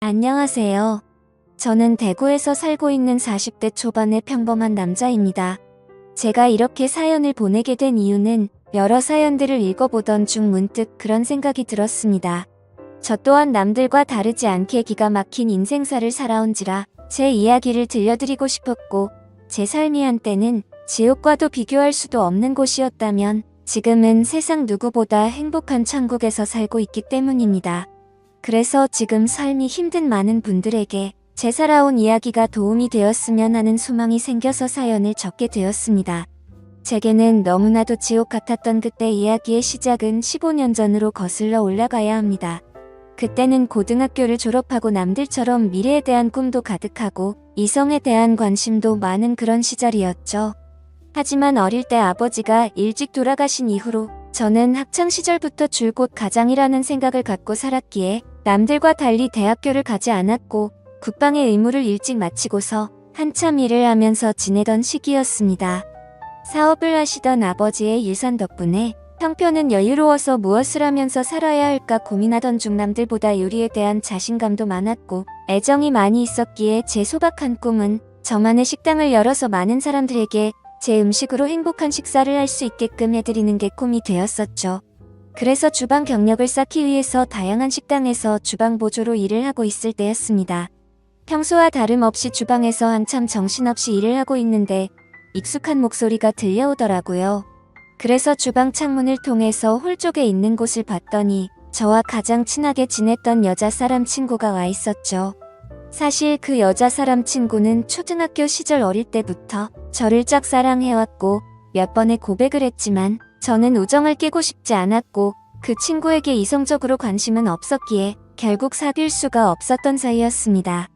안녕하세요. 저는 대구에서 살고 있는 40대 초반의 평범한 남자입니다. 제가 이렇게 사연을 보내게 된 이유는 여러 사연들을 읽어보던 중 문득 그런 생각이 들었습니다. 저 또한 남들과 다르지 않게 기가 막힌 인생사를 살아온지라 제 이야기를 들려드리고 싶었고, 제 삶이 한때는 지옥과도 비교할 수도 없는 곳이었다면 지금은 세상 누구보다 행복한 천국에서 살고 있기 때문입니다. 그래서 지금 삶이 힘든 많은 분들에게 제 살아온 이야기가 도움이 되었으면 하는 소망이 생겨서 사연을 적게 되었습니다. 제게는 너무나도 지옥 같았던 그때 이야기의 시작은 15년 전으로 거슬러 올라가야 합니다. 그때는 고등학교를 졸업하고 남들처럼 미래에 대한 꿈도 가득하고 이성에 대한 관심도 많은 그런 시절이었죠. 하지만 어릴 때 아버지가 일찍 돌아가신 이후로 저는 학창시절부터 줄곧 가장이라는 생각을 갖고 살았기에 남들과 달리 대학교를 가지 않았고 국방의 의무를 일찍 마치고서 한참 일을 하면서 지내던 시기였습니다. 사업을 하시던 아버지의 일산 덕분에 형편은 여유로워서 무엇을 하면서 살아야 할까 고민하던 중 남들보다 요리에 대한 자신감도 많았고 애정이 많이 있었기에 제 소박한 꿈은 저만의 식당을 열어서 많은 사람들에게 제 음식으로 행복한 식사를 할 수 있게끔 해드리는 게 꿈이 되었었죠. 그래서 주방 경력을 쌓기 위해서 다양한 식당에서 주방 보조로 일을 하고 있을 때였습니다. 평소와 다름없이 주방에서 한참 정신없이 일을 하고 있는데 익숙한 목소리가 들려오더라고요. 그래서 주방 창문을 통해서 홀 쪽에 있는 곳을 봤더니 저와 가장 친하게 지냈던 여자 사람 친구가 와 있었죠. 사실 그 여자 사람 친구는 초등학교 시절 어릴 때부터 저를 짝사랑해왔고 몇 번의 고백을 했지만 저는 우정을 깨고 싶지 않았고 그 친구에게 이성적으로 관심은 없었기에 결국 사귈 수가 없었던 사이였습니다.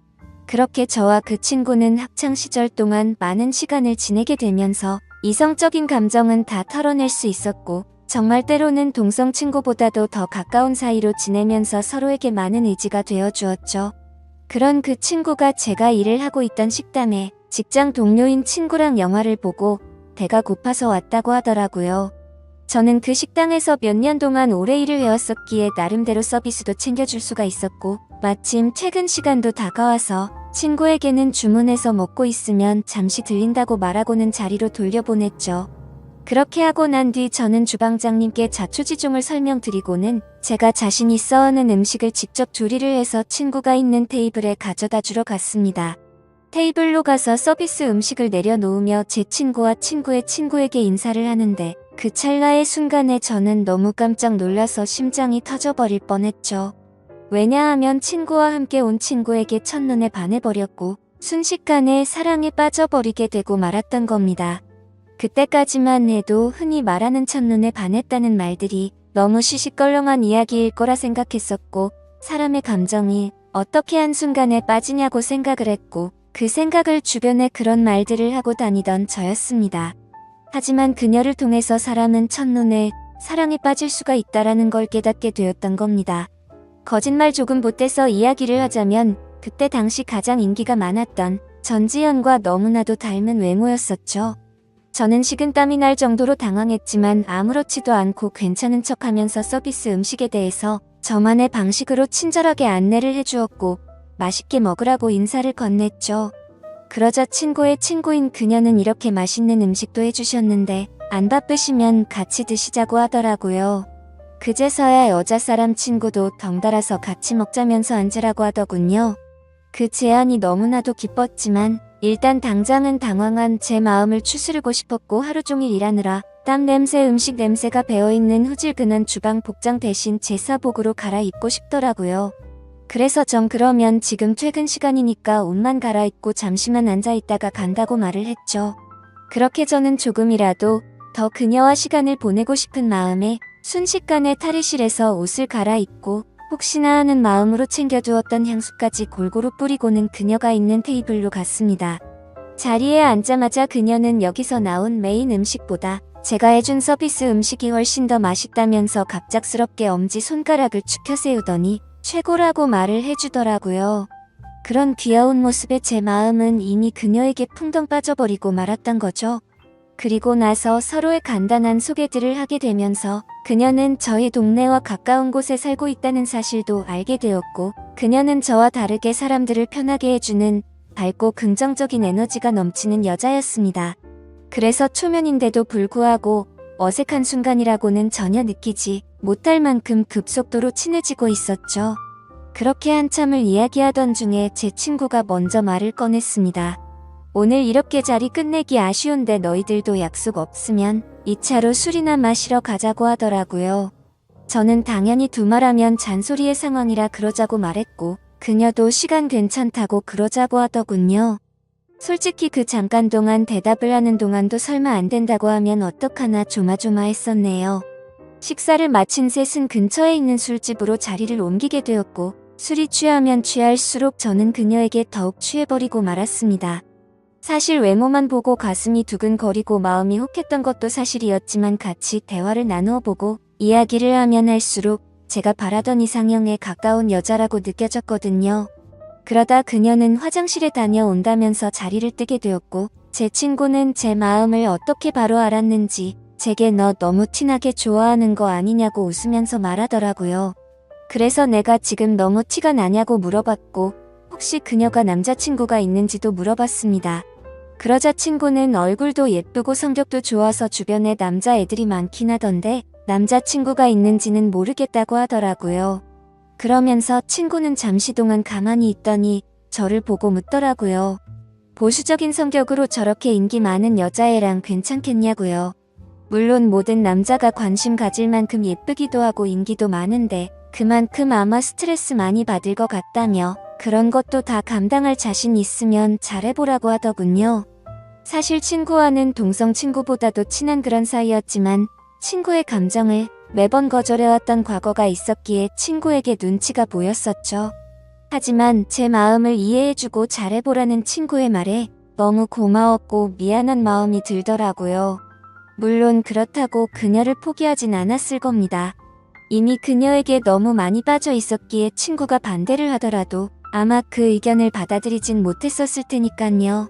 그렇게 저와 그 친구는 학창시절 동안 많은 시간을 지내게 되면서 이성적인 감정은 다 털어낼 수 있었고 정말 때로는 동성 친구보다도 더 가까운 사이로 지내면서 서로에게 많은 의지가 되어주었죠. 그런 그 친구가 제가 일을 하고 있던 식당에 직장 동료인 친구랑 영화를 보고 배가 고파서 왔다고 하더라고요. 저는 그 식당에서 몇 년 동안 오래 일을 해왔었기에 나름대로 서비스도 챙겨줄 수가 있었고 마침 퇴근 시간도 다가와서 친구에게는 주문해서 먹고 있으면 잠시 들린다고 말하고는 자리로 돌려보냈죠. 그렇게 하고 난 뒤 저는 주방장님께 자초지종을 설명드리고는 제가 자신 있어 하는 음식을 직접 조리를 해서 친구가 있는 테이블에 가져다 주러 갔습니다. 테이블로 가서 서비스 음식을 내려놓으며 제 친구와 친구의 친구에게 인사를 하는데 그 찰나의 순간에 저는 너무 깜짝 놀라서 심장이 터져버릴 뻔했죠. 왜냐하면 친구와 함께 온 친구에게 첫눈에 반해버렸고 순식간에 사랑에 빠져버리게 되고 말았던 겁니다. 그때까지만 해도 흔히 말하는 첫눈에 반했다는 말들이 너무 시시껄렁한 이야기일 거라 생각했었고 사람의 감정이 어떻게 한순간에 빠지냐고 생각을 했고 그 생각을 주변에 그런 말들을 하고 다니던 저였습니다. 하지만 그녀를 통해서 사람은 첫눈에 사랑에 빠질 수가 있다라는 걸 깨닫게 되었던 겁니다. 거짓말 조금 보태서 이야기를 하자면 그때 당시 가장 인기가 많았던 전지현과 너무나도 닮은 외모였었죠. 저는 식은땀이 날 정도로 당황했지만 아무렇지도 않고 괜찮은 척하면서 서비스 음식에 대해서 저만의 방식으로 친절하게 안내를 해주었고 맛있게 먹으라고 인사를 건넸죠. 그러자 친구의 친구인 그녀는 이렇게 맛있는 음식도 해주셨는데 안 바쁘시면 같이 드시자고 하더라고요. 그제서야 여자 사람 친구도 덩달아서 같이 먹자면서 앉으라고 하더군요. 그 제안이 너무나도 기뻤지만 일단 당장은 당황한 제 마음을 추스르고 싶었고 하루 종일 일하느라 땀 냄새 음식 냄새가 배어있는 후질근한 주방 복장 대신 제 사복으로 갈아입고 싶더라고요. 그래서 전 그러면 지금 퇴근 시간이니까 옷만 갈아입고 잠시만 앉아있다가 간다고 말을 했죠. 그렇게 저는 조금이라도 더 그녀와 시간을 보내고 싶은 마음에 순식간에 탈의실에서 옷을 갈아입고 혹시나 하는 마음으로 챙겨두었던 향수까지 골고루 뿌리고는 그녀가 있는 테이블로 갔습니다. 자리에 앉자마자 그녀는 여기서 나온 메인 음식보다 제가 해준 서비스 음식이 훨씬 더 맛있다면서 갑작스럽게 엄지손가락을 축혀 세우더니 최고라고 말을 해주더라고요. 그런 귀여운 모습에 제 마음은 이미 그녀에게 풍덩 빠져버리고 말았던 거죠. 그리고 나서 서로의 간단한 소개들을 하게 되면서 그녀는 저희 동네와 가까운 곳에 살고 있다는 사실도 알게 되었고, 그녀는 저와 다르게 사람들을 편하게 해주는 밝고 긍정적인 에너지가 넘치는 여자였습니다. 그래서 초면인데도 불구하고 어색한 순간이라고는 전혀 느끼지 못할 만큼 급속도로 친해지고 있었죠. 그렇게 한참을 이야기하던 중에 제 친구가 먼저 말을 꺼냈습니다. 오늘 이렇게 자리 끝내기 아쉬운데 너희들도 약속 없으면 2차로 술이나 마시러 가자고 하더라고요. 저는 당연히 두말하면 잔소리의 상황이라 그러자고 말했고, 그녀도 시간 괜찮다고 그러자고 하더군요. 솔직히 그 잠깐 동안 대답을 하는 동안도 설마 안 된다고 하면 어떡하나 조마조마했었네요. 식사를 마친 셋은 근처에 있는 술집으로 자리를 옮기게 되었고, 술이 취하면 취할수록 저는 그녀에게 더욱 취해버리고 말았습니다. 사실 외모만 보고 가슴이 두근거리고 마음이 혹했던 것도 사실이었지만 같이 대화를 나누어 보고 이야기를 하면 할수록 제가 바라던 이상형에 가까운 여자라고 느껴졌거든요. 그러다 그녀는 화장실에 다녀온다면서 자리를 뜨게 되었고, 제 친구는 제 마음을 어떻게 바로 알았는지 제게 너 너무 티나게 좋아하는 거 아니냐고 웃으면서 말하더라고요. 그래서 내가 지금 너무 티가 나냐고 물어봤고, 혹시 그녀가 남자친구가 있는지도 물어봤습니다. 그러자 친구는 얼굴도 예쁘고 성격도 좋아서 주변에 남자애들이 많긴 하던데 남자친구가 있는지는 모르겠다고 하더라고요. 그러면서 친구는 잠시 동안 가만히 있더니 저를 보고 묻더라고요. 보수적인 성격으로 저렇게 인기 많은 여자애랑 괜찮겠냐고요. 물론 모든 남자가 관심 가질 만큼 예쁘기도 하고 인기도 많은데 그만큼 아마 스트레스 많이 받을 것 같다며 그런 것도 다 감당할 자신 있으면 잘해보라고 하더군요. 사실 친구와는 동성 친구보다도 친한 그런 사이였지만 친구의 감정을 매번 거절해왔던 과거가 있었기에 친구에게 눈치가 보였었죠. 하지만 제 마음을 이해해주고 잘해보라는 친구의 말에 너무 고마웠고 미안한 마음이 들더라고요. 물론 그렇다고 그녀를 포기하진 않았을 겁니다. 이미 그녀에게 너무 많이 빠져 있었기에 친구가 반대를 하더라도 아마 그 의견을 받아들이진 못했었을 테니깐요.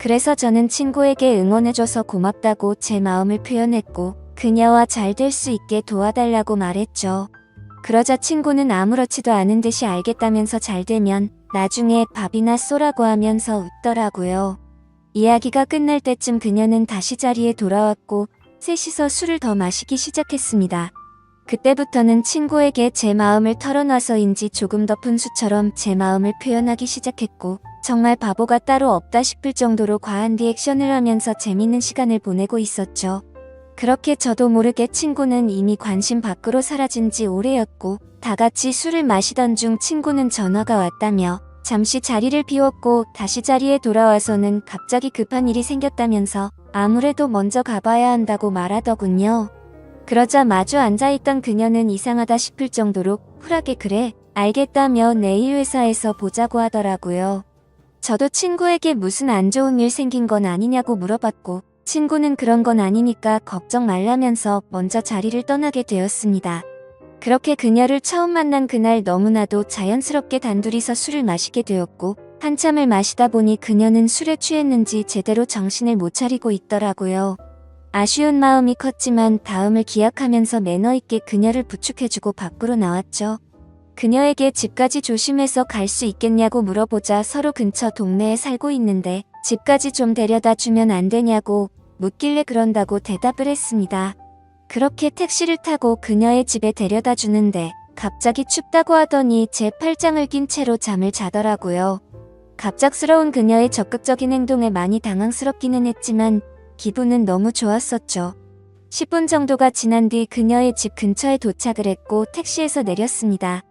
그래서 저는 친구에게 응원해줘서 고맙다고 제 마음을 표현했고 그녀와 잘 될 수 있게 도와달라고 말했죠. 그러자 친구는 아무렇지도 않은 듯이 알겠다면서 잘 되면 나중에 밥이나 쏘라고 하면서 웃더라고요. 이야기가 끝날 때쯤 그녀는 다시 자리에 돌아왔고 셋이서 술을 더 마시기 시작했습니다. 그때부터는 친구에게 제 마음을 털어놔서인지 조금 더 푼수처럼 제 마음을 표현하기 시작했고 정말 바보가 따로 없다 싶을 정도로 과한 리액션을 하면서 재밌는 시간을 보내고 있었죠. 그렇게 저도 모르게 친구는 이미 관심 밖으로 사라진 지 오래였고 다 같이 술을 마시던 중 친구는 전화가 왔다며 잠시 자리를 비웠고 다시 자리에 돌아와서는 갑자기 급한 일이 생겼다면서 아무래도 먼저 가봐야 한다고 말하더군요. 그러자 마주 앉아있던 그녀는 이상하다 싶을 정도로 쿨하게 그래, 알겠다며 내일 회사에서 보자고 하더라고요. 저도 친구에게 무슨 안 좋은 일 생긴 건 아니냐고 물어봤고 친구는 그런 건 아니니까 걱정 말라면서 먼저 자리를 떠나게 되었습니다. 그렇게 그녀를 처음 만난 그날 너무나도 자연스럽게 단둘이서 술을 마시게 되었고 한참을 마시다 보니 그녀는 술에 취했는지 제대로 정신을 못 차리고 있더라고요. 아쉬운 마음이 컸지만 다음을 기약하면서 매너 있게 그녀를 부축해주고 밖으로 나왔죠. 그녀에게 집까지 조심해서 갈 수 있겠냐고 물어보자 서로 근처 동네에 살고 있는데 집까지 좀 데려다 주면 안 되냐고 묻길래 그런다고 대답을 했습니다. 그렇게 택시를 타고 그녀의 집에 데려다 주는데 갑자기 춥다고 하더니 제 팔짱을 낀 채로 잠을 자더라고요. 갑작스러운 그녀의 적극적인 행동에 많이 당황스럽기는 했지만 기분은 너무 좋았었죠. 10분 정도가 지난 뒤 그녀의 집 근처에 도착을 했고 택시에서 내렸습니다.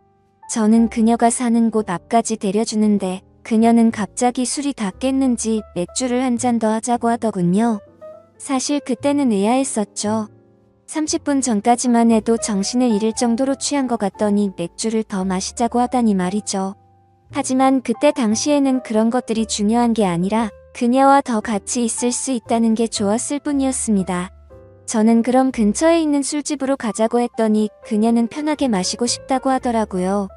저는 그녀가 사는 곳 앞까지 데려주는데 그녀는 갑자기 술이 다 깼는지 맥주를 한 잔 더 하자고 하더군요. 사실 그때는 의아했었죠. 30분 전까지만 해도 정신을 잃을 정도로 취한 것 같더니 맥주를 더 마시자고 하다니 말이죠. 하지만 그때 당시에는 그런 것들이 중요한 게 아니라 그녀와 더 같이 있을 수 있다는 게 좋았을 뿐이었습니다. 저는 그럼 근처에 있는 술집으로 가자고 했더니 그녀는 편하게 마시고 싶다고 하더라고요.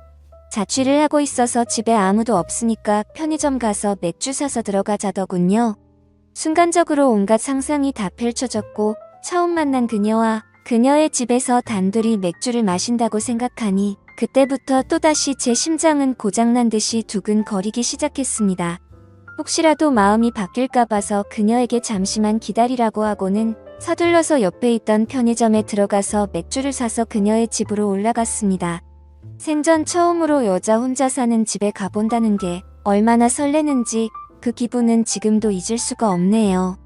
자취를 하고 있어서 집에 아무도 없으니까 편의점 가서 맥주 사서 들어가자더군요. 순간적으로 온갖 상상이 다 펼쳐졌고 처음 만난 그녀와 그녀의 집에서 단둘이 맥주를 마신다고 생각하니 그때부터 또다시 제 심장은 고장난 듯이 두근거리기 시작했습니다. 혹시라도 마음이 바뀔까 봐서 그녀에게 잠시만 기다리라고 하고는 서둘러서 옆에 있던 편의점에 들어가서 맥주를 사서 그녀의 집으로 올라갔습니다. 생전 처음으로 여자 혼자 사는 집에 가본다는 게 얼마나 설레는지 그 기분은 지금도 잊을 수가 없네요.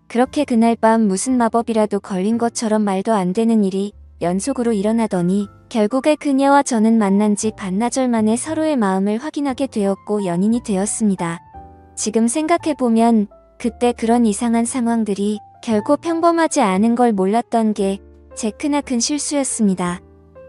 그렇게 그날 밤 무슨 마법이라도 걸린 것처럼 말도 안 되는 일이 연속으로 일어나더니 결국에 그녀와 저는 만난 지 반나절 만에 서로의 마음을 확인하게 되었고 연인이 되었습니다. 지금 생각해보면 그때 그런 이상한 상황들이 결코 평범하지 않은 걸 몰랐던 게 제 크나큰 실수였습니다.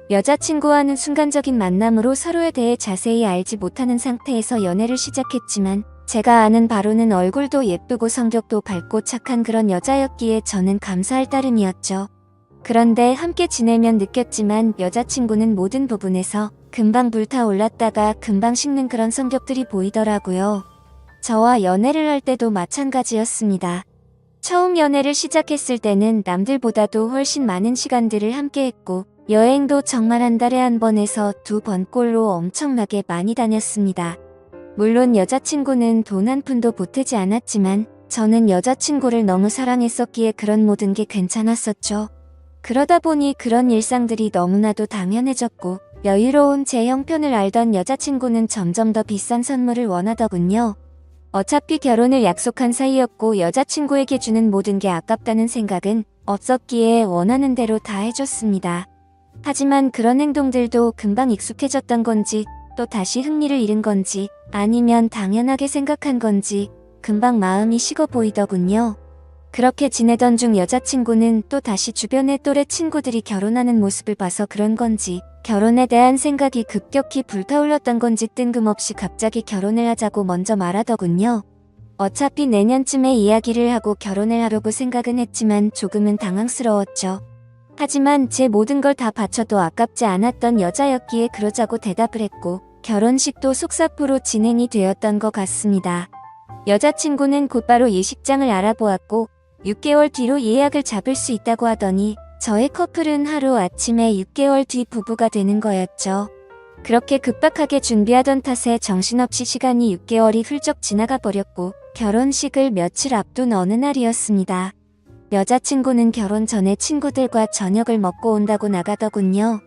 여자친구와는 순간적인 만남으로 서로에 대해 자세히 알지 못하는 상태에서 연애를 시작했지만 제가 아는 바로는 얼굴도 예쁘고 성격도 밝고 착한 그런 여자였기에 저는 감사할 따름이었죠. 그런데 함께 지내면 느꼈지만 여자친구는 모든 부분에서 금방 불타올랐다가 금방 식는 그런 성격들이 보이더라고요. 저와 연애를 할 때도 마찬가지였습니다. 처음 연애를 시작했을 때는 남들보다도 훨씬 많은 시간들을 함께 했고 여행도 정말 한 달에 한 번에서 2번꼴로 엄청나게 많이 다녔습니다. 물론 여자친구는 돈 한 푼도 보태지 않았지만 저는 여자친구를 너무 사랑했었기에 그런 모든 게 괜찮았었죠. 그러다 보니 그런 일상들이 너무나도 당연해졌고 여유로운 제 형편을 알던 여자친구는 점점 더 비싼 선물을 원하더군요. 어차피 결혼을 약속한 사이였고 여자친구에게 주는 모든 게 아깝다는 생각은 없었기에 원하는 대로 다 해줬습니다. 하지만 그런 행동들도 금방 익숙해졌던 건지 또 다시 흥미를 잃은 건지 아니면 당연하게 생각한 건지 금방 마음이 식어 보이더군요. 그렇게 지내던 중 여자친구는 또 다시 주변의 또래 친구들이 결혼하는 모습을 봐서 그런 건지 결혼에 대한 생각이 급격히 불타올랐던 건지 뜬금없이 갑자기 결혼을 하자고 먼저 말하더군요. 어차피 내년쯤에 이야기를 하고 결혼을 하려고 생각은 했지만 조금은 당황스러웠죠. 하지만 제 모든 걸 다 바쳐도 아깝지 않았던 여자였기에 그러자고 대답을 했고 결혼식도 속사포로 진행이 되었던 것 같습니다. 여자친구는 곧바로 예식장을 알아보았고 6개월 뒤로 예약을 잡을 수 있다고 하더니 저의 커플은 하루아침에 6개월 뒤 부부가 되는 거였죠. 그렇게 급박하게 준비하던 탓에 정신없이 시간이 6개월이 훌쩍 지나가 버렸고 결혼식을 며칠 앞둔 어느 날이었습니다. 여자친구는 결혼 전에 친구들과 저녁을 먹고 온다고 나가더군요.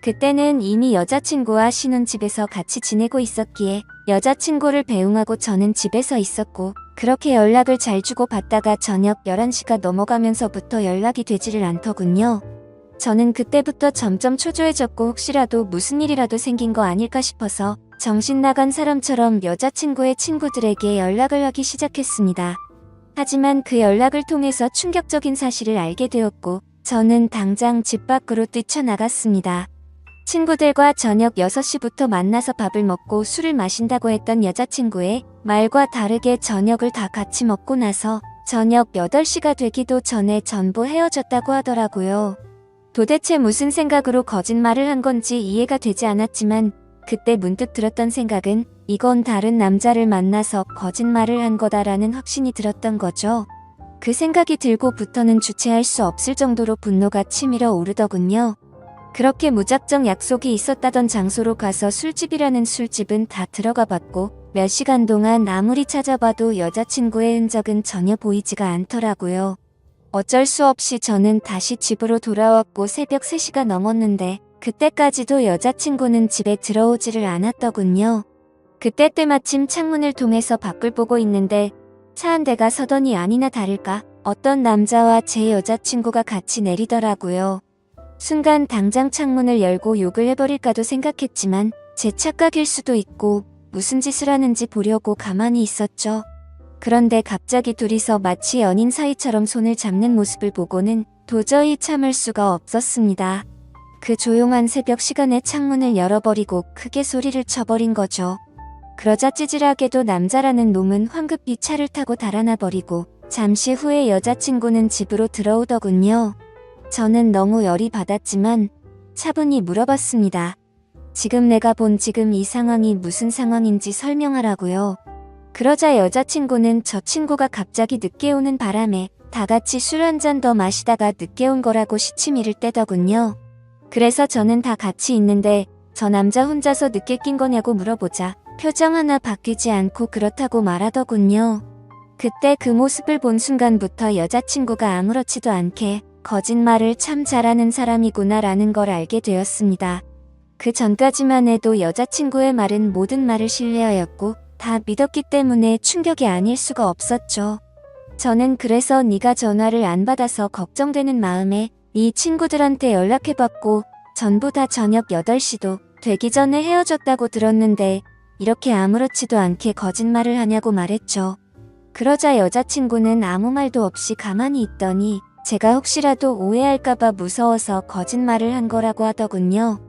그때는 이미 여자친구와 신혼집에서 같이 지내고 있었기에 여자친구를 배웅하고 저는 집에서 있었고 그렇게 연락을 잘 주고받다가 저녁 11시가 넘어가면서부터 연락이 되지를 않더군요. 저는 그때부터 점점 초조해졌고 혹시라도 무슨 일이라도 생긴 거 아닐까 싶어서 정신 나간 사람처럼 여자친구의 친구들에게 연락을 하기 시작했습니다. 하지만 그 연락을 통해서 충격적인 사실을 알게 되었고 저는 당장 집 밖으로 뛰쳐나갔습니다. 친구들과 저녁 6시부터 만나서 밥을 먹고 술을 마신다고 했던 여자친구의 말과 다르게 저녁을 다 같이 먹고 나서 저녁 8시가 되기도 전에 전부 헤어졌다고 하더라고요. 도대체 무슨 생각으로 거짓말을 한 건지 이해가 되지 않았지만 그때 문득 들었던 생각은 이건 다른 남자를 만나서 거짓말을 한 거다라는 확신이 들었던 거죠. 그 생각이 들고부터는 주체할 수 없을 정도로 분노가 치밀어 오르더군요. 그렇게 무작정 약속이 있었다던 장소로 가서 술집이라는 술집은 다 들어가 봤고 몇 시간 동안 아무리 찾아봐도 여자친구의 흔적은 전혀 보이지가 않더라고요. 어쩔 수 없이 저는 다시 집으로 돌아왔고 새벽 3시가 넘었는데 그때까지도 여자친구는 집에 들어오지를 않았더군요. 그때 때마침 창문을 통해서 밖을 보고 있는데 차 한 대가 서더니 아니나 다를까 어떤 남자와 제 여자친구가 같이 내리더라고요. 순간 당장 창문을 열고 욕을 해버릴까도 생각했지만 제 착각일 수도 있고 무슨 짓을 하는지 보려고 가만히 있었죠. 그런데 갑자기 둘이서 마치 연인 사이처럼 손을 잡는 모습을 보고는 도저히 참을 수가 없었습니다. 그 조용한 새벽 시간에 창문을 열어버리고 크게 소리를 쳐버린 거죠. 그러자 찌질하게도 남자라는 놈은 황급히 차를 타고 달아나 버리고 잠시 후에 여자친구는 집으로 들어오더군요. 저는 너무 열이 받았지만 차분히 물어봤습니다. 지금 내가 본 지금 이 상황이 무슨 상황인지 설명하라고요. 그러자 여자친구는 저 친구가 갑자기 늦게 오는 바람에 다 같이 술 한 잔 더 마시다가 늦게 온 거라고 시치미를 떼더군요. 그래서 저는 다 같이 있는데 저 남자 혼자서 늦게 낀 거냐고 물어보자 표정 하나 바뀌지 않고 그렇다고 말하더군요. 그때 그 모습을 본 순간부터 여자친구가 아무렇지도 않게 거짓말을 참 잘하는 사람이구나 라는 걸 알게 되었습니다. 그 전까지만 해도 여자친구의 말은 모든 말을 신뢰하였고 다 믿었기 때문에 충격이 아닐 수가 없었죠. 저는 그래서 네가 전화를 안 받아서 걱정되는 마음에 이 친구들한테 연락해봤고 전부 다 저녁 8시도 되기 전에 헤어졌다고 들었는데 이렇게 아무렇지도 않게 거짓말을 하냐고 말했죠. 그러자 여자친구는 아무 말도 없이 가만히 있더니 제가 혹시라도 오해할까봐 무서워서 거짓말을 한 거라고 하더군요.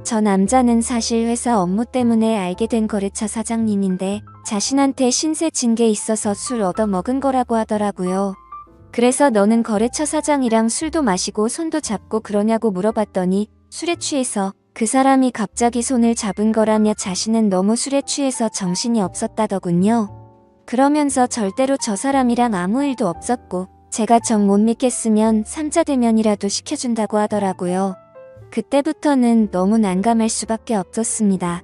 저 남자는 사실 회사 업무 때문에 알게 된 거래처 사장님인데 자신한테 신세 진 게 있어서 술 얻어먹은 거라고 하더라고요. 그래서 너는 거래처 사장이랑 술도 마시고 손도 잡고 그러냐고 물어봤더니 술에 취해서 그 사람이 갑자기 손을 잡은 거라며 자신은 너무 술에 취해서 정신이 없었다더군요. 그러면서 절대로 저 사람이랑 아무 일도 없었고 제가 정 못 믿겠으면 3자 대면이라도 시켜준다고 하더라고요. 그때부터는 너무 난감할 수밖에 없었습니다.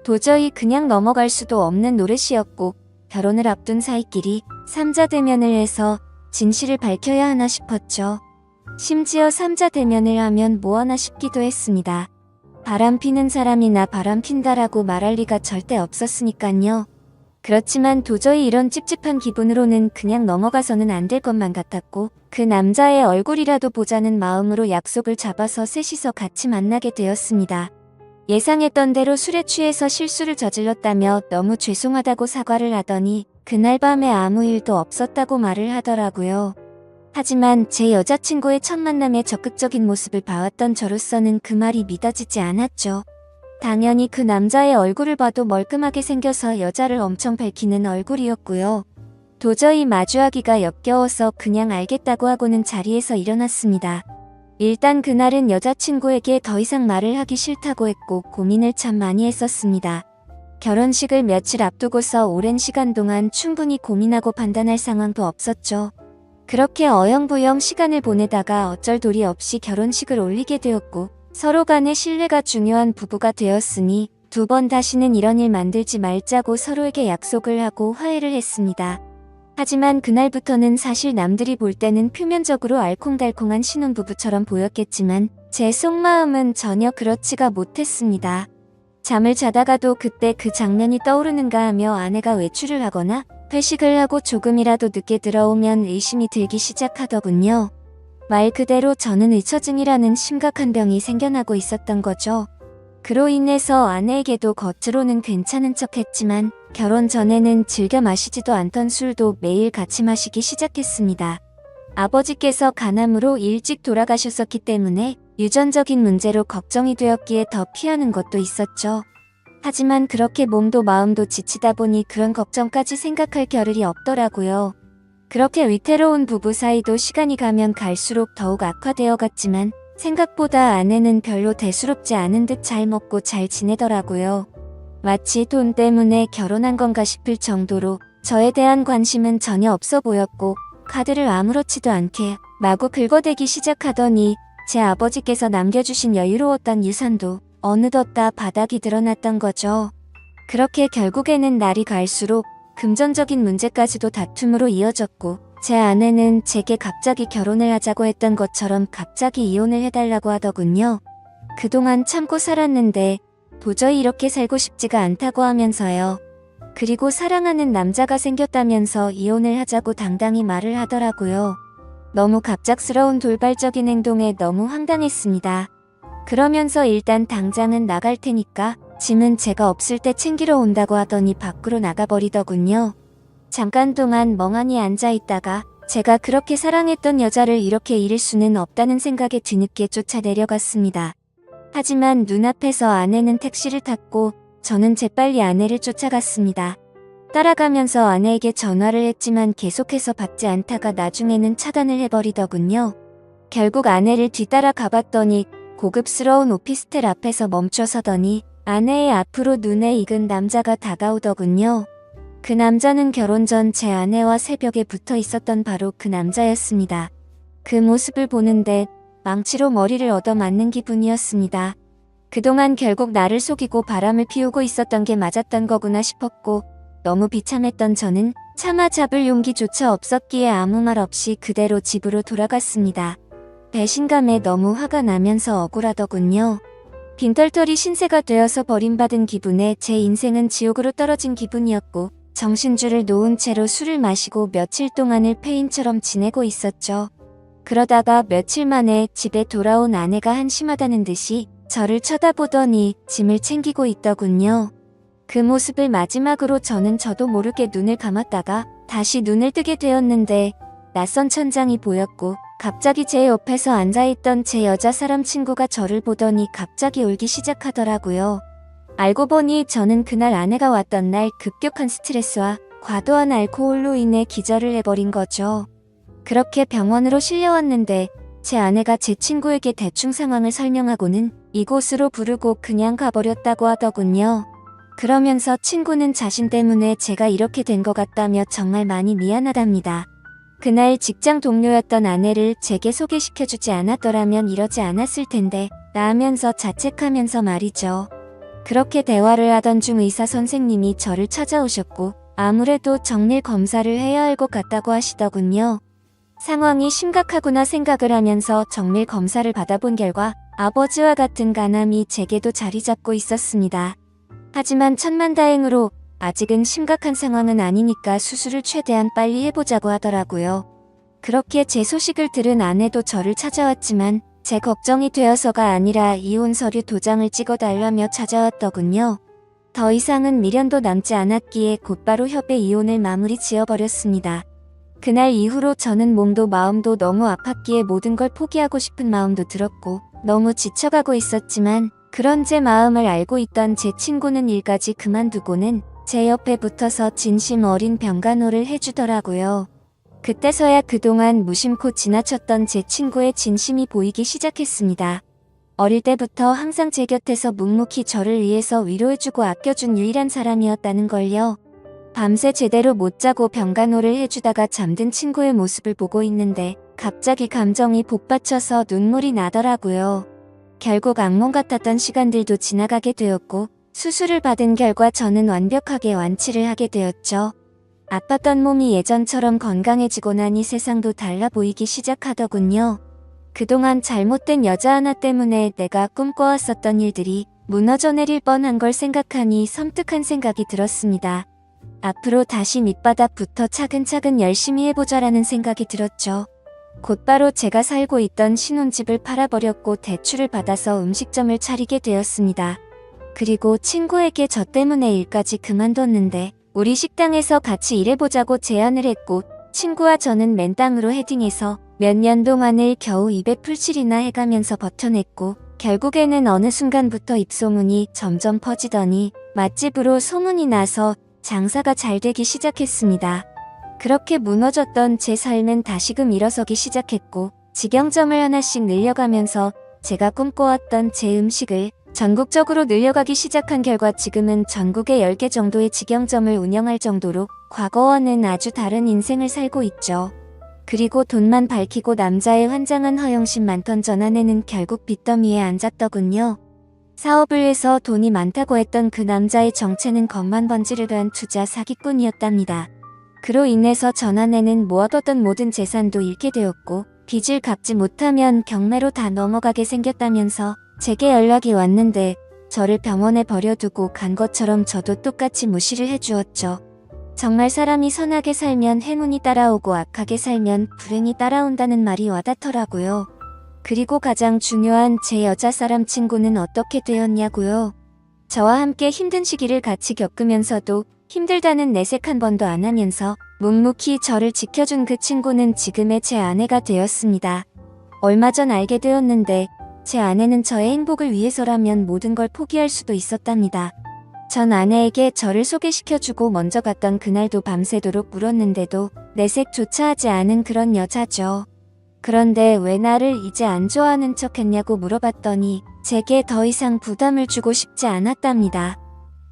도저히 그냥 넘어갈 수도 없는 노릇이었고 결혼을 앞둔 사이끼리 3자 대면을 해서 진실을 밝혀야 하나 싶었죠. 심지어 3자 대면을 하면 뭐 하나 싶기도 했습니다. 바람 피는 사람이나 바람 핀다라고 말할 리가 절대 없었으니깐요. 그렇지만 도저히 이런 찝찝한 기분으로는 그냥 넘어가서는 안 될 것만 같았고 그 남자의 얼굴이라도 보자는 마음으로 약속을 잡아서 셋이서 같이 만나게 되었습니다. 예상했던 대로 술에 취해서 실수를 저질렀다며 너무 죄송하다고 사과를 하더니 그날 밤에 아무 일도 없었다고 말을 하더라고요. 하지만 제 여자친구의 첫 만남에 적극적인 모습을 봐왔던 저로서는 그 말이 믿어지지 않았죠. 당연히 그 남자의 얼굴을 봐도 멀끔하게 생겨서 여자를 엄청 밝히는 얼굴이었고요. 도저히 마주하기가 역겨워서 그냥 알겠다고 하고는 자리에서 일어났습니다. 일단 그날은 여자친구에게 더 이상 말을 하기 싫다고 했고 고민을 참 많이 했었습니다. 결혼식을 며칠 앞두고서 오랜 시간 동안 충분히 고민하고 판단할 상황도 없었죠. 그렇게 어영부영 시간을 보내다가 어쩔 도리 없이 결혼식을 올리게 되었고 서로 간의 신뢰가 중요한 부부가 되었으니 2번 다시는 이런 일 만들지 말자고 서로에게 약속을 하고 화해를 했습니다. 하지만 그날부터는 사실 남들이 볼 때는 표면적으로 알콩달콩한 신혼부부처럼 보였겠지만 제 속마음은 전혀 그렇지가 못했습니다. 잠을 자다가도 그때 그 장면이 떠오르는가 하며 아내가 외출을 하거나 회식을 하고 조금이라도 늦게 들어오면 의심이 들기 시작하더군요. 말 그대로 저는 의처증이라는 심각한 병이 생겨나고 있었던 거죠. 그로 인해서 아내에게도 겉으로는 괜찮은 척했지만 결혼 전에는 즐겨 마시지도 않던 술도 매일 같이 마시기 시작했습니다. 아버지께서 간암으로 일찍 돌아가셨었기 때문에 유전적인 문제로 걱정이 되었기에 더 피하는 것도 있었죠. 하지만 그렇게 몸도 마음도 지치다 보니 그런 걱정까지 생각할 겨를이 없더라고요. 그렇게 위태로운 부부 사이도 시간이 가면 갈수록 더욱 악화되어 갔지만 생각보다 아내는 별로 대수롭지 않은 듯 잘 먹고 잘 지내더라고요. 마치 돈 때문에 결혼한 건가 싶을 정도로 저에 대한 관심은 전혀 없어 보였고 카드를 아무렇지도 않게 마구 긁어대기 시작하더니 제 아버지께서 남겨주신 여유로웠던 유산도 어느덧 다 바닥이 드러났던 거죠. 그렇게 결국에는 날이 갈수록 금전적인 문제까지도 다툼으로 이어졌고 제 아내는 제게 갑자기 결혼을 하자고 했던 것처럼 갑자기 이혼을 해달라고 하더군요. 그동안 참고 살았는데 도저히 이렇게 살고 싶지가 않다고 하면서요. 그리고 사랑하는 남자가 생겼다면서 이혼을 하자고 당당히 말을 하더라고요. 너무 갑작스러운 돌발적인 행동에 너무 황당했습니다. 그러면서 일단 당장은 나갈 테니까 짐은 제가 없을 때 챙기러 온다고 하더니 밖으로 나가버리더군요. 잠깐 동안 멍하니 앉아있다가 제가 그렇게 사랑했던 여자를 이렇게 잃을 수는 없다는 생각에 뒤늦게 쫓아 내려갔습니다. 하지만 눈앞에서 아내는 택시를 탔고 저는 재빨리 아내를 쫓아갔습니다. 따라가면서 아내에게 전화를 했지만 계속해서 받지 않다가 나중에는 차단을 해버리더군요. 결국 아내를 뒤따라 가봤더니 고급스러운 오피스텔 앞에서 멈춰서더니 아내의 앞으로 눈에 익은 남자가 다가오더군요. 그 남자는 결혼 전 제 아내와 새벽에 붙어 있었던 바로 그 남자였습니다. 그 모습을 보는데 망치로 머리를 얻어맞는 기분이었습니다. 그동안 결국 나를 속이고 바람을 피우고 있었던 게 맞았던 거구나 싶었고 너무 비참했던 저는 차마 잡을 용기조차 없었기에 아무 말 없이 그대로 집으로 돌아갔습니다. 배신감에 너무 화가 나면서 억울하더군요. 빈털털이 신세가 되어서 버림받은 기분에 제 인생은 지옥으로 떨어진 기분이었고 정신줄을 놓은 채로 술을 마시고 며칠 동안을 폐인처럼 지내고 있었죠. 그러다가 며칠 만에 집에 돌아온 아내가 한심하다는 듯이 저를 쳐다보더니 짐을 챙기고 있더군요. 그 모습을 마지막으로 저는 저도 모르게 눈을 감았다가 다시 눈을 뜨게 되었는데 낯선 천장이 보였고 갑자기 제 옆에서 앉아있던 제 여자 사람 친구가 저를 보더니 갑자기 울기 시작하더라고요. 알고 보니 저는 그날 아내가 왔던 날 급격한 스트레스와 과도한 알코올로 인해 기절을 해버린 거죠. 그렇게 병원으로 실려왔는데 제 아내가 제 친구에게 대충 상황을 설명하고는 이곳으로 부르고 그냥 가버렸다고 하더군요. 그러면서 친구는 자신 때문에 제가 이렇게 된 것 같다며 정말 많이 미안하답니다. 그날 직장 동료였던 아내를 제게 소개시켜주지 않았더라면 이러지 않았을 텐데 라면서 자책하면서 말이죠. 그렇게 대화를 하던 중 의사 선생님이 저를 찾아오셨고 아무래도 정밀 검사를 해야 할 것 같다고 하시더군요. 상황이 심각하구나 생각을 하면서 정밀 검사를 받아본 결과 아버지와 같은 간암이 제게도 자리 잡고 있었습니다. 하지만 천만다행으로 아직은 심각한 상황은 아니니까 수술을 최대한 빨리 해보자고 하더라고요. 그렇게 제 소식을 들은 아내도 저를 찾아왔지만 제 걱정이 되어서가 아니라 이혼 서류 도장을 찍어달라며 찾아왔더군요. 더 이상은 미련도 남지 않았기에 곧바로 협의 이혼을 마무리 지어버렸습니다. 그날 이후로 저는 몸도 마음도 너무 아팠기에 모든 걸 포기하고 싶은 마음도 들었고 너무 지쳐가고 있었지만 그런 제 마음을 알고 있던 제 친구는 일까지 그만두고는 제 옆에 붙어서 진심 어린 병간호를 해주더라고요. 그때서야 그동안 무심코 지나쳤던 제 친구의 진심이 보이기 시작했습니다. 어릴 때부터 항상 제 곁에서 묵묵히 저를 위해서 위로해주고 아껴준 유일한 사람이었다는 걸요. 밤새 제대로 못 자고 병간호를 해주다가 잠든 친구의 모습을 보고 있는데 갑자기 감정이 복받쳐서 눈물이 나더라고요. 결국 악몽 같았던 시간들도 지나가게 되었고 수술을 받은 결과 저는 완벽하게 완치를 하게 되었죠. 아팠던 몸이 예전처럼 건강해지고 나니 세상도 달라 보이기 시작하더군요. 그동안 잘못된 여자 하나 때문에 내가 꿈꿔왔었던 일들이 무너져 내릴 뻔한 걸 생각하니 섬뜩한 생각이 들었습니다. 앞으로 다시 밑바닥부터 차근차근 열심히 해보자라는 생각이 들었죠. 곧바로 제가 살고 있던 신혼집을 팔아버렸고 대출을 받아서 음식점을 차리게 되었습니다. 그리고 친구에게 저 때문에 일까지 그만뒀는데 우리 식당에서 같이 일해보자고 제안을 했고 친구와 저는 맨땅으로 헤딩해서 몇 년 동안을 겨우 입에 풀칠이나 해가면서 버텨냈고 결국에는 어느 순간부터 입소문이 점점 퍼지더니 맛집으로 소문이 나서 장사가 잘 되기 시작했습니다. 그렇게 무너졌던 제 삶은 다시금 일어서기 시작했고 직영점을 하나씩 늘려가면서 제가 꿈꿔왔던 제 음식을 전국적으로 늘려가기 시작한 결과 지금은 전국에 10개 정도의 직영점을 운영할 정도로 과거와는 아주 다른 인생을 살고 있죠. 그리고 돈만 밝히고 남자의 환장한 허영심 많던 전 아내는 결국 빚더미에 앉았더군요. 사업을 해서 돈이 많다고 했던 그 남자의 정체는 겉만 번지르르한 투자 사기꾼이었답니다. 그로 인해서 전 아내는 모아뒀던 모든 재산도 잃게 되었고 빚을 갚지 못하면 경매로 다 넘어가게 생겼다면서 제게 연락이 왔는데 저를 병원에 버려두고 간 것처럼 저도 똑같이 무시를 해주었죠. 정말 사람이 선하게 살면 행운이 따라오고 악하게 살면 불행이 따라온다는 말이 와닿더라고요. 그리고 가장 중요한 제 여자 사람 친구는 어떻게 되었냐고요. 저와 함께 힘든 시기를 같이 겪으면서도 힘들다는 내색 한 번도 안 하면서 묵묵히 저를 지켜준 그 친구는 지금의 제 아내가 되었습니다. 얼마 전 알게 되었는데 제 아내는 저의 행복을 위해서라면 모든 걸 포기할 수도 있었답니다. 전 아내에게 저를 소개시켜주고 먼저 갔던 그날도 밤새도록 울었는데도 내색조차 하지 않은 그런 여자죠. 그런데 왜 나를 이제 안 좋아하는 척 했냐고 물어봤더니 제게 더 이상 부담을 주고 싶지 않았답니다.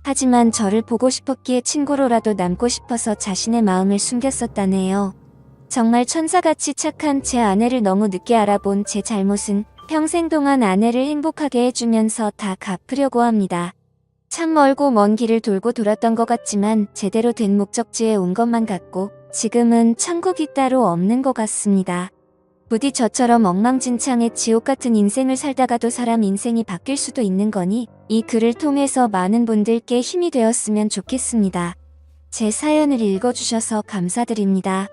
하지만 저를 보고 싶었기에 친구로라도 남고 싶어서 자신의 마음을 숨겼었다네요. 정말 천사같이 착한 제 아내를 너무 늦게 알아본 제 잘못은 평생 동안 아내를 행복하게 해주면서 다 갚으려고 합니다. 참 멀고 먼 길을 돌고 돌았던 것 같지만 제대로 된 목적지에 온 것만 같고 지금은 천국이 따로 없는 것 같습니다. 부디 저처럼 엉망진창의 지옥 같은 인생을 살다가도 사람 인생이 바뀔 수도 있는 거니 이 글을 통해서 많은 분들께 힘이 되었으면 좋겠습니다. 제 사연을 읽어주셔서 감사드립니다.